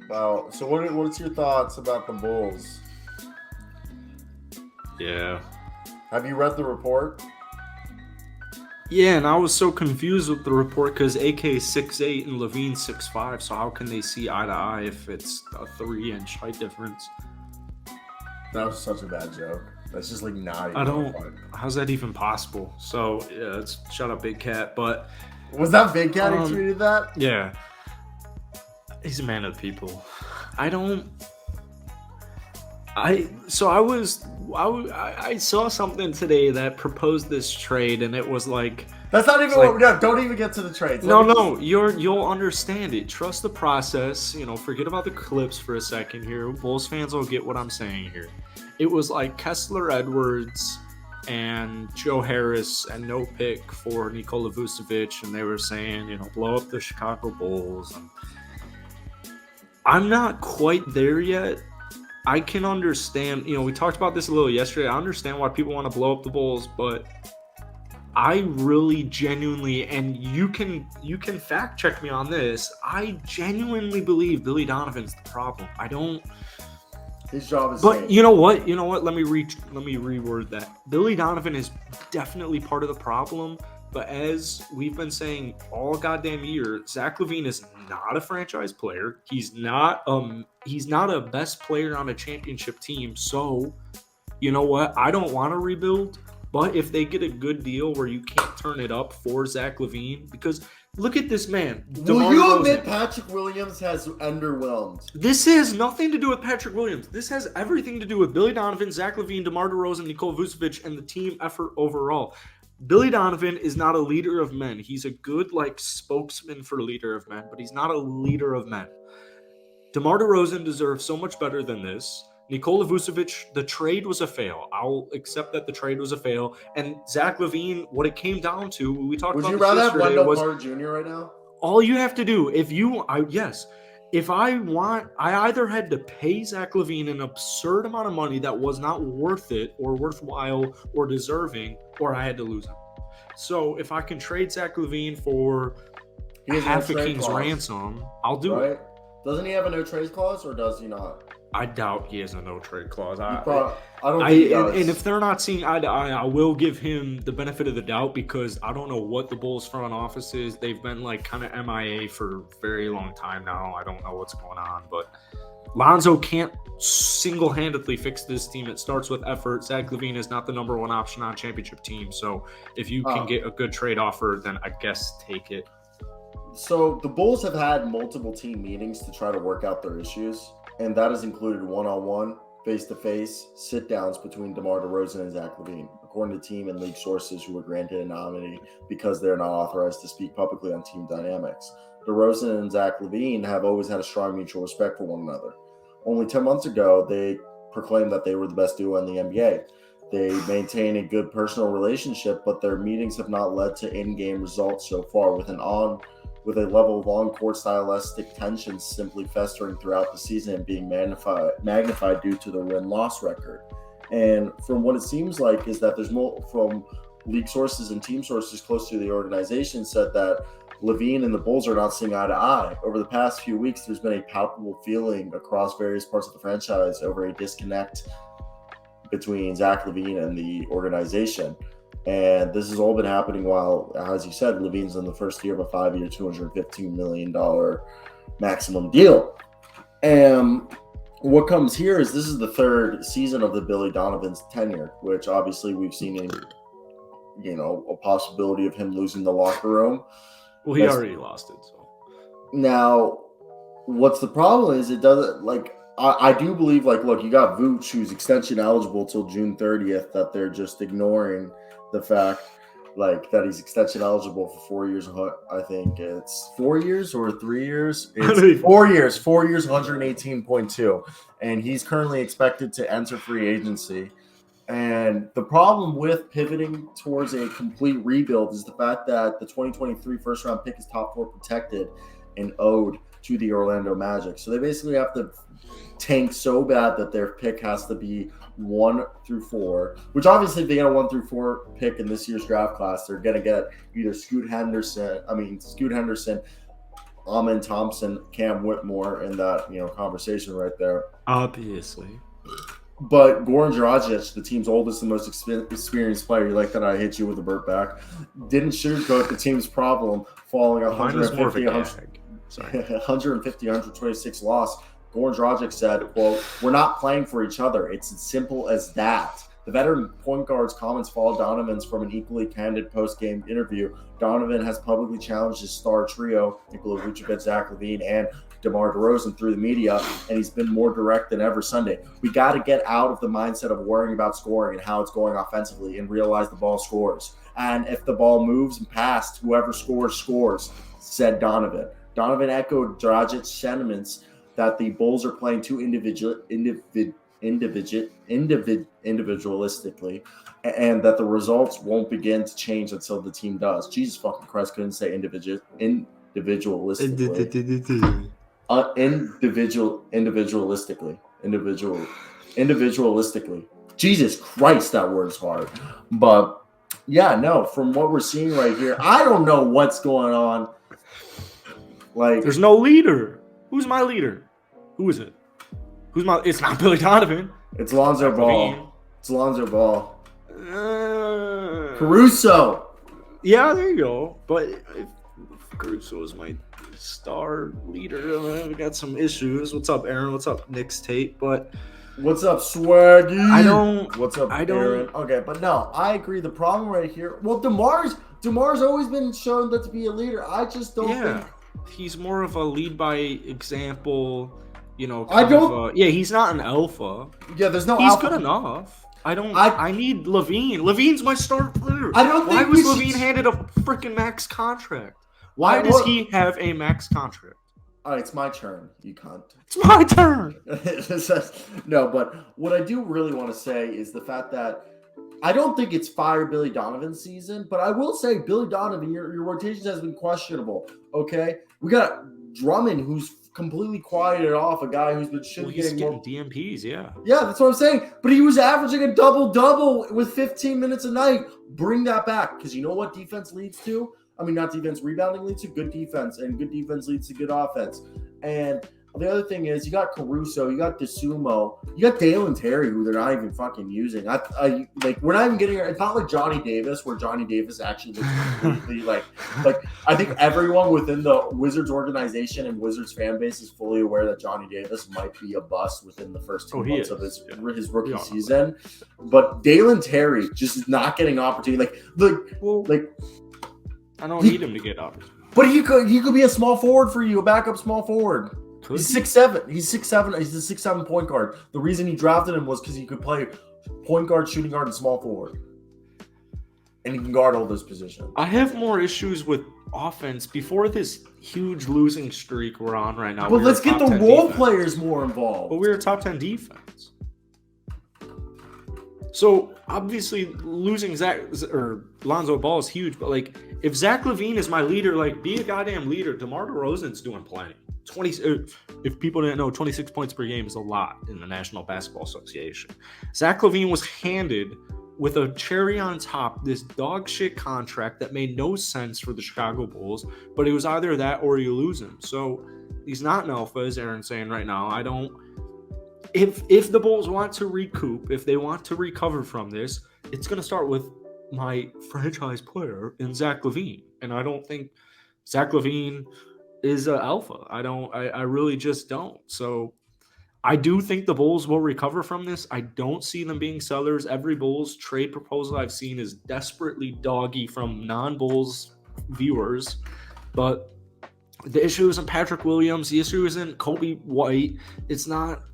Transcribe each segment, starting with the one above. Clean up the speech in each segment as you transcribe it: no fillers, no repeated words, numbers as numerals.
about. So what's your thoughts about the Bulls? Yeah. Have you read the report? Yeah, and I was so confused with the report because AK is 6'8" and Levine 6'5", so how can they see eye to eye if it's a 3-inch height difference? That was such a bad joke. That's just like not I even don't. fun. How's that even possible? So yeah, it's shut up, Big Cat. But Was that Big Cat who tweeted that? yeah, he's a man of the people. I don't. I saw something today that proposed this trade, and it was like That's not even what. No, don't even get to the trades. no, you'll understand it. Trust the process. Forget about the clips for a second here. Bulls fans will get what I'm saying here. It was like Kessler Edwards and Joe Harris and no pick for Nikola Vucevic, and they were saying, blow up the Chicago Bulls. And I'm not quite there yet. I can understand, we talked about this a little yesterday. I understand why people want to blow up the Bulls, but I really genuinely, and you can fact check me on this, I genuinely believe Billy Donovan's the problem. I don't. His job is. But safe. you know what? Let me reword that. Billy Donovan is definitely part of the problem. But as we've been saying all goddamn year, Zach LaVine is not a franchise player. He's not a best player on a championship team. So, you know what? I don't want to rebuild. But if they get a good deal where you can't turn it up for Zach LaVine, because look at this man. Will you admit Patrick Williams has underwhelmed? This has nothing to do with Patrick Williams. This has everything to do with Billy Donovan, Zach LaVine, DeMar DeRozan, Nikola Vucevic, and the team effort overall. Billy Donovan is not a leader of men. He's a good spokesman for leader of men, but he's not a leader of men. DeMar DeRozan deserves so much better than this. Nikola Vucevic, the trade was a fail. I'll accept that the trade was a fail. And Zach LaVine, what it came down to, we talked about this yesterday. Would you rather have Wendell Carter Jr. right now? All you have to do, if I either had to pay Zach LaVine an absurd amount of money that was not worth it or worthwhile or deserving, or I had to lose him. So if I can trade Zach LaVine for half a king's ransom, I'll do it. Doesn't he have a no trade clause, or does he not? I doubt he has a no trade clause. I don't think he does. And if they're not seeing eye to eye, I will give him the benefit of the doubt because I don't know what the Bulls front office is. They've been kind of MIA for a very long time now. I don't know what's going on, but Lonzo can't single-handedly fix this team. It starts with effort. Zach LaVine is not the number one option on a championship team. So if you can get a good trade offer, then I guess take it. So the Bulls have had multiple team meetings to try to work out their issues. And that has included one-on-one, face-to-face, sit-downs between DeMar DeRozan and Zach LaVine, according to team and league sources who were granted anonymity because they're not authorized to speak publicly on team dynamics. DeRozan and Zach LaVine have always had a strong mutual respect for one another. Only 10 months ago, they proclaimed that they were the best duo in the NBA. They maintain a good personal relationship, but their meetings have not led to in-game results so far, with a level of on-court stylistic tension simply festering throughout the season and being magnified due to the win-loss record. And from what it seems like is that there's more from league sources and team sources close to the organization said that LaVine and the Bulls are not seeing eye to eye. Over the past few weeks, there's been a palpable feeling across various parts of the franchise over a disconnect between Zach LaVine and the organization. And this has all been happening while, as you said, LaVine's in the first year of a 5-year, $215 million maximum deal. And what comes here is this is the third season of the Billy Donovan's tenure, which obviously we've seen a possibility of him losing the locker room. Well, he already lost it. So now, what's the problem is it doesn't I do believe look, you got Vooch who's extension eligible till June 30th that they're just ignoring the fact that he's extension eligible for 4 years. I think it's 4 years or 3 years. It's 4 years. 4 years, 118.2, and he's currently expected to enter free agency. And the problem with pivoting towards a complete rebuild is the fact that the 2023 first round pick is top 4 protected and owed to the Orlando Magic. So they basically have to tank so bad that their pick has to be 1 through 4, which obviously if they get a 1 through 4 pick in this year's draft class, they're going to get either Scoot Henderson, Amin Thompson, Cam Whitmore in that conversation right there. Obviously. But Goran Dragic, the team's oldest and most experienced player, you like that I hit you with a Burt back, didn't sugarcoat the team's problem, falling 150, 126 loss. Goran Dragic said, quote, "We're not playing for each other. It's as simple as that." The veteran point guard's comments followed Donovan's from an equally candid post-game interview. Donovan has publicly challenged his star trio, Nikola Vucevic, Zach LaVine, and DeMar DeRozan through the media, and he's been more direct than ever Sunday. We got to get out of the mindset of worrying about scoring and how it's going offensively and realize the ball scores. And if the ball moves and passed, whoever scores, said Donovan. Donovan echoed Dragic's sentiments that the Bulls are playing too individualistically, and that the results won't begin to change until the team does. Jesus fucking Christ, couldn't say individualistically. Individualistically. Jesus Christ, that word's hard. But yeah, no, from what we're seeing right here, I don't know what's going on. Like, there's no leader. Who's my leader? Who is it? It's not Billy Donovan. It's Lonzo Ball. It's Lonzo Ball. Caruso. Yeah, there you go. But if Caruso is my star leader, we got some issues. What's up, Aaron? What's up, Nick's Tate? But what's up, Swaggy? What's up, Aaron? Okay, but no, I agree. The problem right here. Well, DeMar's always been shown that to be a leader. I just don't think he's more of a lead by example. He's not an alpha. Yeah, there's no. He's good enough. I need LaVine. LaVine's my star player. Why was LaVine handed a freaking max contract? Why does he have a max contract? All right, it's my turn, you cunt. It's my turn. No, but what I do really want to say is the fact that I don't think it's fire Billy Donovan's season, but I will say Billy Donovan, your rotations has been questionable. Okay, we got Drummond, who's completely quieted off, a guy who's been getting DMPs. Yeah, that's what I'm saying. But he was averaging a double with 15 minutes a night. Bring that back, because you know what defense leads to? I mean, not defense, rebounding leads to good defense, and good defense leads to good offense. And the other thing is, you got Caruso, you got DeSumo, you got Dalen Terry, who they're not even fucking using. We're not even getting. It's not like Johnny Davis, where Johnny Davis actually looks completely like. I think everyone within the Wizards organization and Wizards fan base is fully aware that Johnny Davis might be a bust within the first 2 months of his rookie season. But Dalen Terry just is not getting opportunity. I don't need him to get opportunity. But he could be a small forward for you, a backup small forward. He's 6'7". He's 6'7". He's a 6'7" point guard. The reason he drafted him was because he could play point guard, shooting guard, and small forward. And he can guard all those positions. I have more issues with offense before this huge losing streak we're on right now. But let's get the role players more involved. But we're a top 10 defense. So obviously losing Lonzo Ball is huge, but if Zach LaVine is my leader, be a goddamn leader. DeMar DeRozan's doing plenty. If people didn't know, 26 points per game is a lot in the National Basketball Association. Zach LaVine was handed with a cherry on top this dog shit contract that made no sense for the Chicago Bulls, but it was either that or you lose him. So he's not an alpha, as Aaron's saying right now. If the Bulls want to recoup, if they want to recover from this, it's going to start with my franchise player in Zach LaVine. And I don't think Zach LaVine is an alpha. I really just don't. So I do think the Bulls will recover from this. I don't see them being sellers. Every Bulls trade proposal I've seen is desperately doggy from non-Bulls viewers. But the issue isn't Patrick Williams. The issue isn't Kobe White. It's not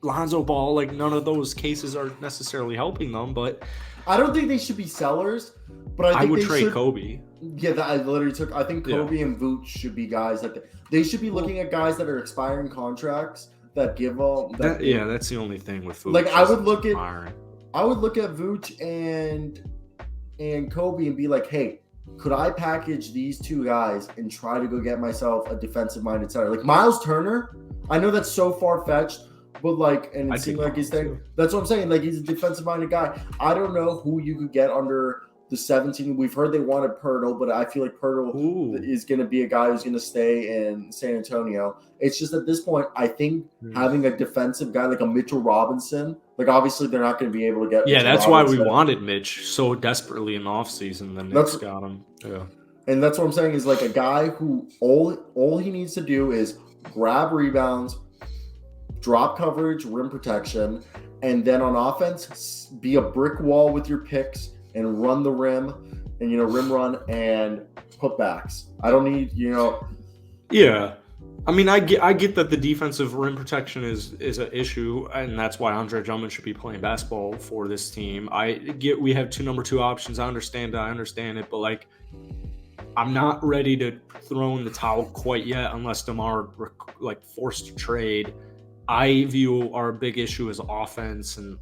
Lonzo Ball. None of those cases are necessarily helping them. But I don't think they should be sellers. But I think would trade Kobe. Yeah, I think Kobe and Vooch should be guys that they should be looking at guys that are expiring contracts that give all. That's the only thing with Vooch. I would look at Vooch and Kobe and be like, hey, could I package these two guys and try to go get myself a defensive-minded center? Miles Turner, I know that's so far-fetched, but it seemed like he's thing. That's what I'm saying. He's a defensive-minded guy. I don't know who you could get under the 17. We've heard they wanted Pirtle, but I feel like Pirtle is going to be a guy who's going to stay in San Antonio. It's just at this point, I think having a defensive guy like a Mitchell Robinson, like obviously they're not going to be able to get. Yeah, Mitchell that's Robinson. why we wanted Mitch so desperately in the offseason. The Knicks got him. Yeah. And that's what I'm saying is like a guy who all he needs to do is grab rebounds, drop coverage, rim protection, and then on offense, be a brick wall with your picks and run the rim and, rim run and putbacks. I don't need, Yeah. I mean, I get that the defensive rim protection is an issue, and that's why Andre Drummond should be playing basketball for this team. I get we have 2 number 2 options. I understand it, but like, I'm not ready to throw in the towel quite yet unless DeMar like forced to trade. I view our big issue as offense and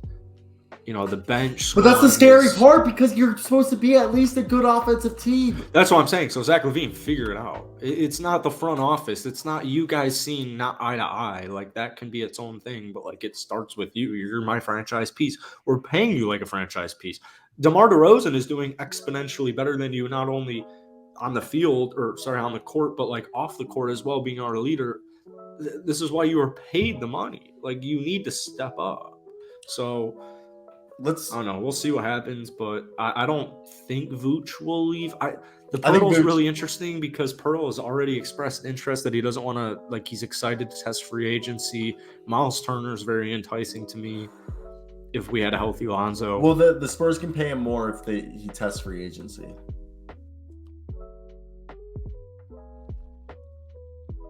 the bench. But that's the scary part because you're supposed to be at least a good offensive team. That's what I'm saying. So Zach LaVine, figure it out. It's not the front office. It's not you guys seeing not eye to eye. Like that can be its own thing, but like it starts with you. You're my franchise piece. We're paying you like a franchise piece. DeMar DeRozan is doing exponentially better than you, not only on the field on the court, but like off the court as well, being our leader. This is why you are paid the money. Like you need to step up. So I don't know. We'll see what happens, but I don't think Vooch will leave. The Pirtle's really interesting because Pirtle has already expressed interest that he doesn't want to, like he's excited to test free agency. Miles Turner is very enticing to me if we had a healthy Lonzo. Well, the Spurs can pay him more if he tests free agency.